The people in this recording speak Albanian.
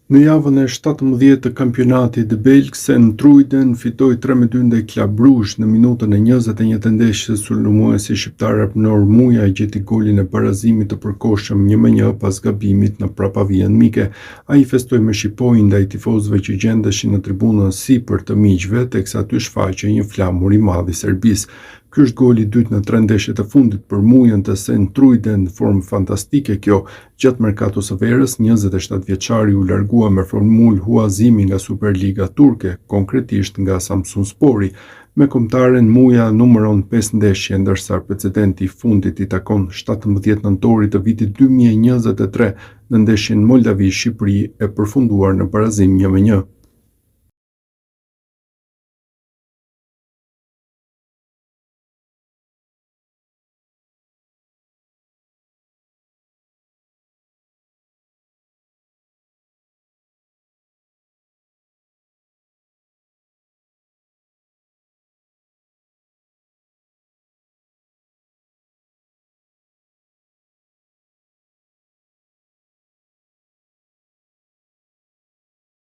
Në javën e 17 të kampionatit Belgsen Truiden fitoi 3-2 ndaj Club Brugge në minutën e 21 të ndeshjes. Sulmuesi shqiptar Arnor Muja gjeti golin e barazimit të përkohshëm 1-1 pas gabimit në prapavijën mike. Ai festoi me shipoj ndaj tifozëve që gjendeshin në tribunën sipër të miqve, teksa aty shfaqej një flamur i madh i Serbisë. Ky është goli i dytë në 3 ndeshjet e fundit për Mujën të St. Truiden, në formë fantastike kjo. Gjatë merkatos së verës, 27 vjeçari u largua me formulë huazimi nga Superliga turke, konkretisht nga Samsunspori. Me kombëtaren Muja numëron 5 ndeshje, ndërsa precedenti i fundit i takon 17 nëntorit të vitit 2023 në ndeshjen Moldavi-Shqipëri e përfunduar në barazim 1-1.